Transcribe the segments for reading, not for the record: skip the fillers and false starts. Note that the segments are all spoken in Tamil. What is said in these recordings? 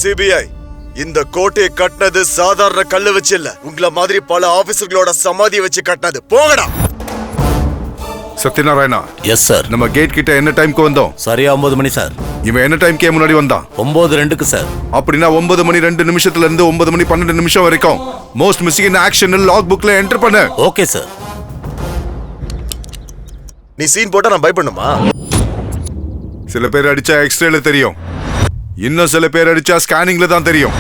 சிபிஐ, இந்த கோட்டையை கட்டினது சாதாரண கல்லு வச்சு இல்ல, உங்கள மாதிரி பல ஆபீசர்களோட சமாதியை வச்சு கட்டினது. போகடா. சத்யநாராயணா. Yes sir. நம்ம கேட் கிட்ட என்ன டைம்க்கு வந்தோம்? சரியா 9 மணி சார். இவன் என்ன டைம்க்கே முன்னாடி வந்தான்? 9:02 சார். அப்படின்னா 9 மணி 2 நிமிஷத்துல இருந்து 9 மணி 12 நிமிஷம் வரைக்கும் most missing in action log புக்ல என்டர் பண்ணு. Okay sir. நீ சீன் போட்டா நான் பயப்படணுமா? சில பேர் அடிச்சா எக்ஸ்ரேல தெரியும், இன்னும் சில பேர் அடிச்சா ஸ்கேனிங்ல தான் தெரியும்.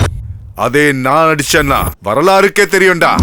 அதே நான் அடிச்சேன்னா வரலாறுக்கே தெரியும்டா.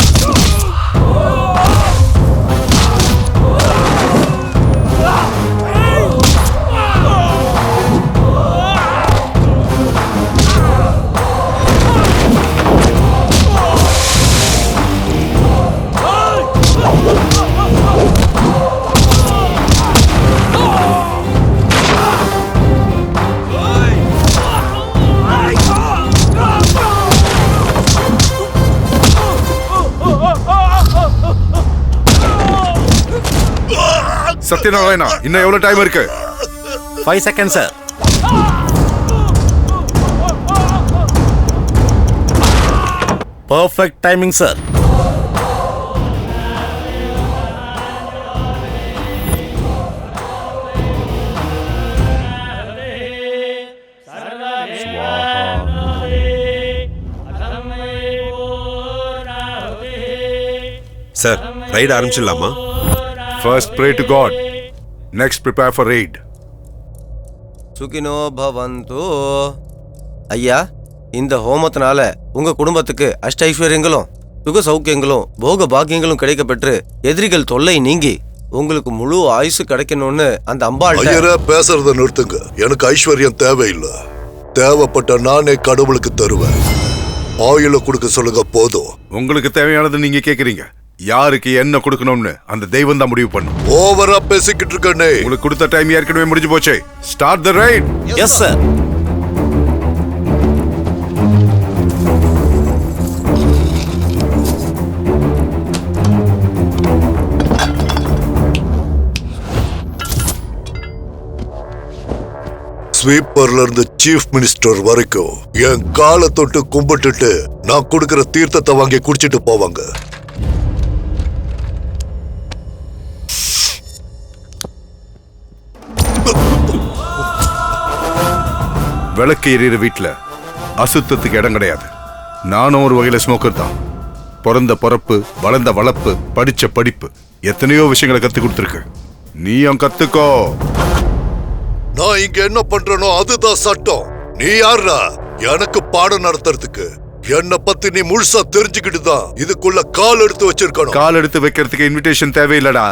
சத்யநாராயணா, இன்னும் எவ்வளவு டைம் இருக்கு? 5 second sir. Perfect timing sir. Sir, right ஆரம்பிச்சிடலாமா? First pray to God, next prepare for raid. சுகினோ பவந்தோ. ஐயா, இந்த ஹோமத்தினால உங்க குடும்பத்துக்கு அஷ்ட ஐஸ்வர்யங்களும் சுக சௌக்கியங்களும் போக பாக்கியங்களும் கிடைக்கப்பெற்று எதிரிகள் தொல்லை நீங்கி உங்களுக்கு முழு ஆயுசு கிடைக்கணும்னு அந்த அம்பாள். ஐயரே, பேசுறத நிறுத்துங்க. எனக்கு ஐஸ்வர்யம் தேவையில்லை. தேவைப்பட்ட நானே கடவுளுக்கு தருவேன். ஆயுள கொடுக்க சொல்லுங்க போதும். உங்களுக்கு தேவையானது நீங்க கேக்குறீங்க. யாருக்கு என்ன கொடுக்கணும்னு அந்த தெய்வம் தான் முடிவு பண்ணும். ஓவரா பேசிக்கிட்டு இருக்கனே. உங்களுக்கு கொடுத்த டைம் ஏற்கனவே முடிஞ்சு போச்சு. Start the right. Yes sir. ஸ்வீப்பர்ல இருந்து சீஃப் மினிஸ்டர் வரைக்கும் என் காலை தொட்டு கும்பிட்டுட்டு நான் கொடுக்கிற தீர்த்தத்தை வாங்கி குடிச்சிட்டு போவாங்க. விளக்கு எறிகிற வீட்டுல அசுத்தத்துக்கு இடம் கிடையாது. நானும் ஒரு வகையில ஸ்மோக்கர் தான். பிறந்த பிறப்பு, வளர்ந்த வளர்ப்பு, படிச்ச படிப்பு, எத்தனையோ விஷயங்களை கத்து கொடுத்துருக்கு. நீயும் கத்துக்கோ. நான் இங்க என்ன பண்றேனோ அதுதான் சட்டம். நீ யாரா எனக்கு பாடம் நடத்துறதுக்கு? என்ன பத்தி நீ முழுசா தெரிஞ்சுக்கிட்டு தான் இதுக்குள்ள கால் எடுத்து வச்சிருக்கணும். கால் எடுத்து வைக்கிறதுக்கு இன்விடேஷன் தேவையில்லடா,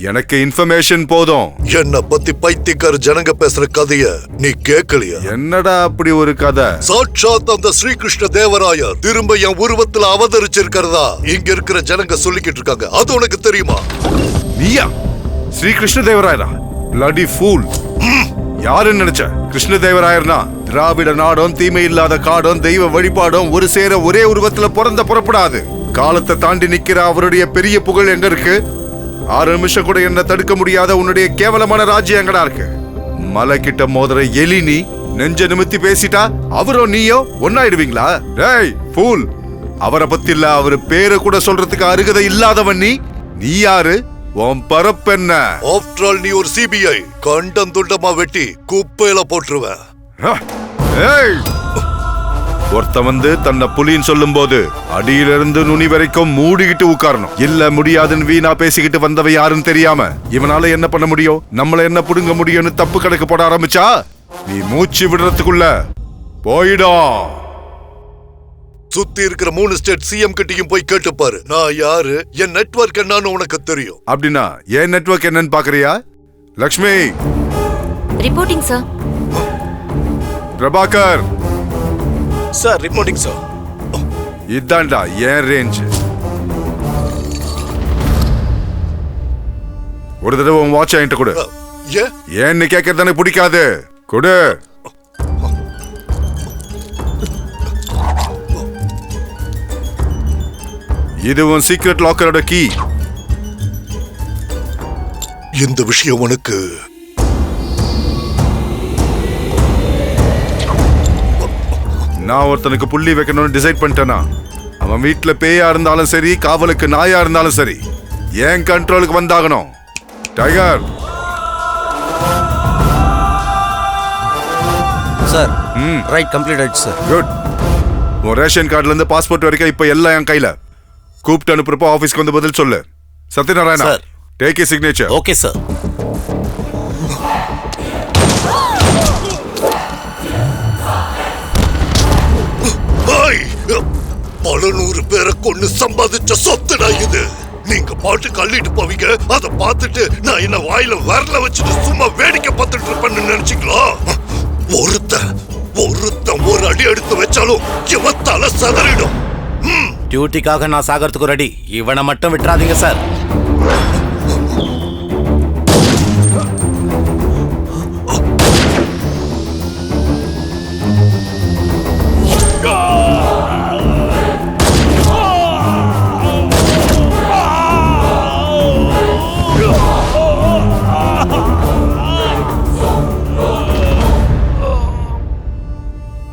எனக்கு இன்ஃபர்மேஷன் போதும். என்ன பத்தி பைத்தியக்கார ஜனங்க பேசுற கதைய நீ கேட்கலையா? என்னடா அப்படி ஒரு கதை? சாட்சாத் அந்த ஸ்ரீகிருஷ்ண தேவராயர் திரும்ப என் உருவத்துல அவதரிச்சிருக்கிறதா இங்க இருக்கிற ஜனங்க சொல்லிக்கிட்டு இருக்காங்க. அது உனக்கு தெரியுமா? நீயா ஸ்ரீ கிருஷ்ண தேவராயரா? bloody fool. யாருன்னு நினைச்ச? கிருஷ்ண தேவராயர்னா திராவிட நாடும் தீமை இல்லாத காடும் தெய்வ வழிபாடும் ஒரு சேர ஒரே உருவத்துல புறப்படாது. காலத்தை தாண்டி நிக்கிற அவருடைய பெரிய புகழ் எங்க இருக்கு? 6 நிமிஷம் கூட என்ன தடுக்க முடியாத உன்னுடைய கேவலமான ராஜ்யம் எங்கடா இருக்கு? மலை கிட்ட மோதுற எலி நீ. நெஞ்ச நிமித்தி பேசிட்டா அவரும் நீயோ ஒன்னாயிடுவீங்களா? டேய் ஃபூல், அவரை பத்தி இல்ல அவரு பேரை கூட சொல்றதுக்கு அருகதை இல்லாதவன் நீ. நீ யாரு? உன் பரப்பென்ன? ஆஃப்டர் ஆல் நீ ஒரு சிபிஐ. கண்டம் துண்டமா வெட்டி குப்பையில போட்டுருவேன். ஒருத்த வந்து தன்னை புலின்னு சொல்லும் போது அடியிலிருந்து நுனி வரைக்கும் மூடிக்கிட்டு உட்காரணும். இல்ல முடியாதுன்னு வீணா பேசிக்கிட்டு வந்தவ யாருன்னு தெரியாம இவனால என்ன பண்ண முடியும், நம்மள என்ன புடுங்க முடியும்னு தப்பு கணக்கு போட ஆரம்பிச்சா நீ மூச்சு விடுறதுக்குள்ள போயிடும். சுத்தி இருக்கிற 3 ஸ்டேட் சிஎம் கிட்டயும் போய் கேட்டு பாரு. நான் யாரு, என் நெட்வொர்க் என்னன்னு உனக்கு தெரியும். அப்படின்னா என் நெட்வொர்க் என்னன்னு பாக்குறியா? Lakshmi. Reporting sir. Prabhakar sir. Reporting sir. இதான்டா என் ரேஞ்ச். ஒரு தடவை உன் வாட்ச் என்கிட்ட கொடு. ஏன்னு கேட்கறது எனக்கு பிடிக்காது. கொடு. இது உன் சீக்ரெட் லாக்கரோட கீ. இந்த விஷயம் உனக்கு நான் ஒருத்தனுக்கு புள்ளி வைக்கணும்னு டிசைட் பண்ணிட்டேனா அவன் வீட்டுல பேயா இருந்தாலும் சரி காவலுக்கு நாயா இருந்தாலும் சரி என் கண்ட்ரோலுக்கு வந்தாகணும். டைகர். சார் ரைட் கம்ப்ளீட் ஆயிடுச்சு சார். குட். உன் ரேஷன் கார்டுல இருந்து பாஸ்போர்ட் வரைக்கும் இப்ப எல்லாம் என் கையில. கூப்பிட்டு அனுப்புறப்போ ஆபீஸ்க்கு வந்து பதில் சொல்லு. Satyanarayana, Sir. Take a signature. Okay sir. பல 100 பேரை கொண்டு சம்பாதிச்ச சொத்துடா இது. நீங்க பாட்டு கள்ளிட்டு போவீங்க, அதை பார்த்துட்டு நான் என்ன வாயில வரல வச்சுட்டு சும்மா வேடிக்கை பார்த்துட்டு இருப்பேன்னு நினைச்சீங்களா? ஒருத்தன் ஒரு அடி எடுத்து வச்சாலும் இவத்தால சதறிடும். டியூட்டிக்காக நான் சாகிறதுக்கு ரெடி. இவனை மட்டும் விட்டுறாதீங்க சார்.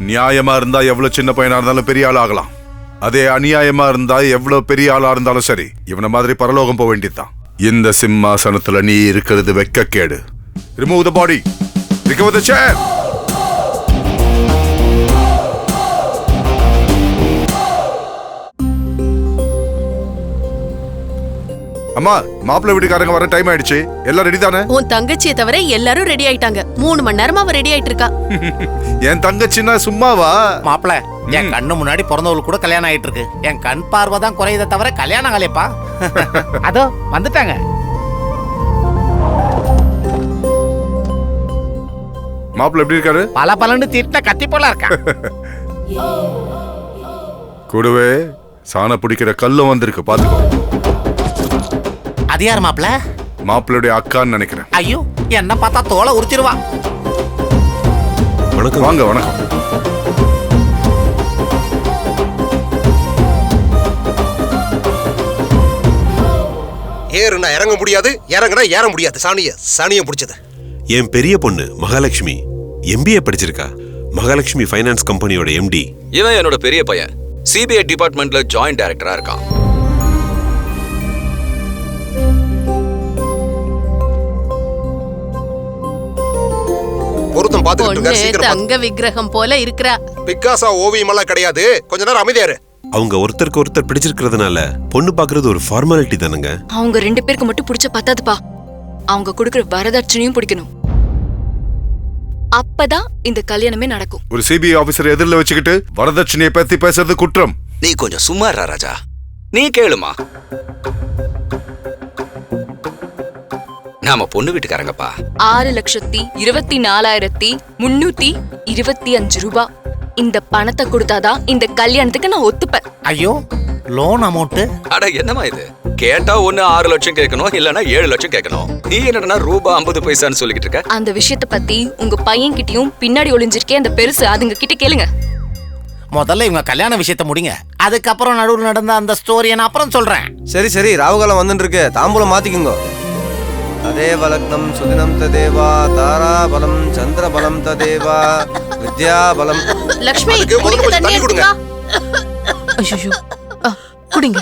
நியாயமா இருந்தா எவ்வளவு சின்ன பையனா இருந்தாலும் பெரிய ஆள் ஆகலாம். அதே அநியாயமா இருந்தா எவ்வளவு பெரிய ஆளா இருந்தாலும் சரி இவனை மாதிரி பரலோகம் போக வேண்டியதுதான். இந்த சிம்மாசனத்துல நீ இருக்கிறது வெக்கக்கேடு. Remove the body. ரிகவர் த சேர். அம்மா, மாப்பிள்ளை வீட்டுக்காரங்க வர டைம் ஆயிடுச்சு. எல்லாம் ரெடி தானே? உன் தங்கச்சியை தவிர எல்லாரும் ரெடி ஆயிட்டாங்க. 3 மணி நேரமா அவ ரெடி ஆயிட்டு இருக்கா. என் தங்கச்சின்னா சும்மாவா? மாப்பிள, என் கண்ணு முன்னாடி பிறந்தவங்களுக்கு கூட கல்யாணம் ஆயிட்டு இருக்கு. என் கண் பார்வை தான் குறையதை தவிர கல்யாணம் ஆகலையப்பா. அதோ வந்துட்டாங்க. மாப்பிள்ளை எப்படி இருக்காரு? பல பலன்னு தீர்த்த கத்தி போல இருக்கா. கூடவே சாண பிடிக்கிற கல்லும் வந்திருக்கு, பாத்துக்கோ. அது யார் மாப்பிள? மாப்பிள்ளுடைய அக்கான்னு நினைக்கிறேன். ஐயோ, என்ன பார்த்தா தோலை உரிச்சிருவா. வணக்கம். வாங்க. வணக்கம். ஏறுனா இறங்க முடியாது, இறங்குனா ஏற முடியாது. சாணியம் பிடிச்சது. என் பெரிய பொண்ணு மகாலட்சுமி MBA படிச்சிருக்கா. மகாலட்சுமி ஃபைனான்ஸ் கம்பெனியோட MD. இவன் என்னோட பெரிய பையன். CBI டிபார்ட்மெண்ட்ல ஜாயிண்ட் டைரக்டரா இருக்கான். பொருத்தம் பாத்துக்கிட்டு இருக்காரு. பொண்ணு சீக்கிரம் தங்க விக்கிரகம் போல இருக்கறா. பிக்காசா ஓவியம் எல்லாம் கிடையாது. கொஞ்ச நேரம் அமைதியா இரு. அவங்க ஒருத்தருக்கு ஒருத்தர் பிடிச்சிருக்கிறதுனால பொண்ணு பாக்குறது ஒரு ஃபார்மாலிட்டி தானுங்க. அவங்க 2 பேருக்கு மட்டும் பிடிச்ச பத்தாதுப்பா. அவங்க கொடுக்கிற வரதட்சணையும் பிடிக்கணும். அப்பதான் இந்த கல்யாணமே நடக்கும். ஒரு CBI ஆபீசர் எதிரில வச்சுக்கிட்டு வரதட்சணையை பத்தி பேசுறது குற்றம். நீ கொஞ்சம் சும்மா இருடா ராஜா. நீ கேளுமா. நாம பொண்ணு வீட்டுக்காரங்கப்பா. 6,24,325 ரூபாய். இந்த பணத்தை கொடுத்தாதான் இந்த கல்யாணத்துக்கு நான் ஒத்துப்பேன். ஐயோ, லோன் அமௌண்ட். அட என்னமா இது? கேட்டா ஒண்ணு 6 லட்சம் கேட்கணும், இல்லனா 7 லட்சம் கேட்கணும். நீ என்னடா ரூபா 50 பைசான்னு சொல்லிக்கிட்டு இருக்க? அந்த விஷயத்தை பத்தி உங்க பையன் கிட்டயும் பின்னாடி ஒளிஞ்சிருக்கே அந்த பெருசு அதுங்க கிட்ட கேளுங்க. முதல்ல இவங்க கல்யாண விஷயத்தை முடிங்க. அதுக்கப்புறம் நடுவில் நடந்த அந்த ஸ்டோரியை நான் அப்புறம் சொல்றேன். சரி ராவுகாலம் வந்துட்டு இருக்கு. தாம்பூலம் மாத்திக்குங்க. ததேவ லக்னம் சுதினம் ததேவா தாராபலம் சந்திரபலம் ததேவா வித்யாபலம். லக்ஷ்மி, அதுக்கு முதல்ல கொஞ்சம் தண்ணி கொடுங்க. ஐயோ, குடிங்க.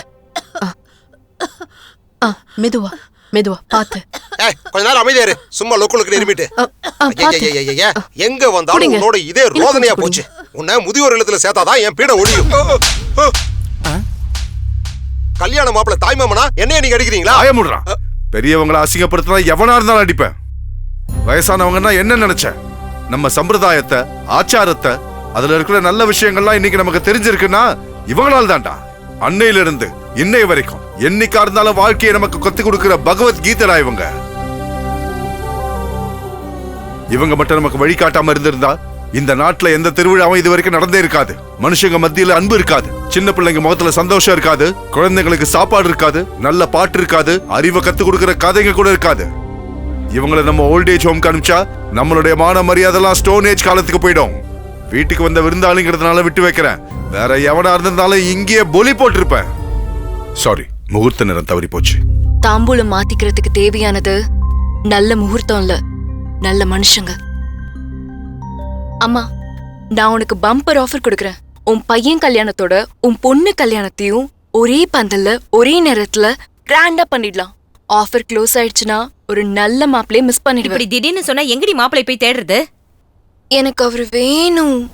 மெதுவா பாத்து. கொஞ்ச நேரம் அமைதியா இரு. சும்மா லோக்கலுக்கு இருமிட்டு. எங்க வந்தாலும் குடிங்க. உன்னோட இதே ரோதனையா போச்சு. உன்னை முதியோர் இல்லத்துல சேர்த்தாதான் என் பீட ஒழியும். கல்யாண மாப்பிள்ள தாய்மாமனா என்னைய நீங்க அடிக்கிறீங்களா? ஆயமுடுறா. பெரியவங்களை அசிங்கப்படுத்தினா எவனா இருந்தாலும் அடிப்பேன். வயசானவங்கன்னா என்ன நினைச்ச? நம்ம சம்பிரதாயத்தை, ஆச்சாரத்தை, அதுல இருக்கிற நல்ல விஷயங்கள்லாம் இன்னைக்கு நமக்கு தெரிஞ்சிருக்குன்னா இவங்களால தான்டா. அன்னையில இருந்து இன்னை வரைக்கும் என்னைக்கா இருந்தாலும் வாழ்க்கையை நமக்கு கத்து கொடுக்கிற பகவத்கீதரா இவங்க. இவங்க மட்டும் நமக்கு வழிகாட்டாம இருந்திருந்தா இந்த நாட்டுல எந்த திருவிழாவும் இது வரைக்கும் நடந்தே இருக்காது. மனுஷங்க மத்தியில அன்பு இருக்காது, சின்ன பிள்ளைங்க முகத்துல சந்தோஷம் இருக்காது, குழந்தைங்களுக்கு சாப்பாடு இருக்காது, நல்ல பாட்டு இருக்காது, அறிவை கத்து கொடுக்கிற கதைங்க கூட இருக்காது. இவங்களை நம்ம ஓல்ட் ஏஜ் ஹோம்க்கு அனுப்பிச்சா நம்மளுடைய மான மரியாதைலாம் ஸ்டோன் ஏஜ் காலத்துக்கு போயிடும். வீட்டுக்கு வந்த விருந்தாளிங்கிறதுனால விட்டு வைக்கிறேன். வேற எவனா இருந்திருந்தாலும் இங்கேயே பொலி போட்டிருப்பேன். சாரி, முகூர்த்த நேரம் தவறி போச்சு. தாம்பூலம் மாத்திக்கிறதுக்கு தேவையானது நல்ல முகூர்த்தம் இல்ல, நல்ல மனுஷங்க. அம்மா, நான் உனக்கு பம்பர் ஆஃபர் கொடுக்கறேன். உன் பையன் கல்யாணத்தோட உன் பொண்ணு கல்யாணத்தையும் ஒரே பந்தல்ல ஒரே நேரத்துல கிராண்டா பண்ணிடலாம். ஆஃபர் க்ளோஸ் ஆயிடுச்சுன்னா ஒரு நல்ல மாப்பிளைய மிஸ் பண்ணிடுவேன். இப்படி திடீர்னு சொன்னா எங்கடி மாப்பிளை போய் தேடுறது? எனக்கு அவரு வேணும்.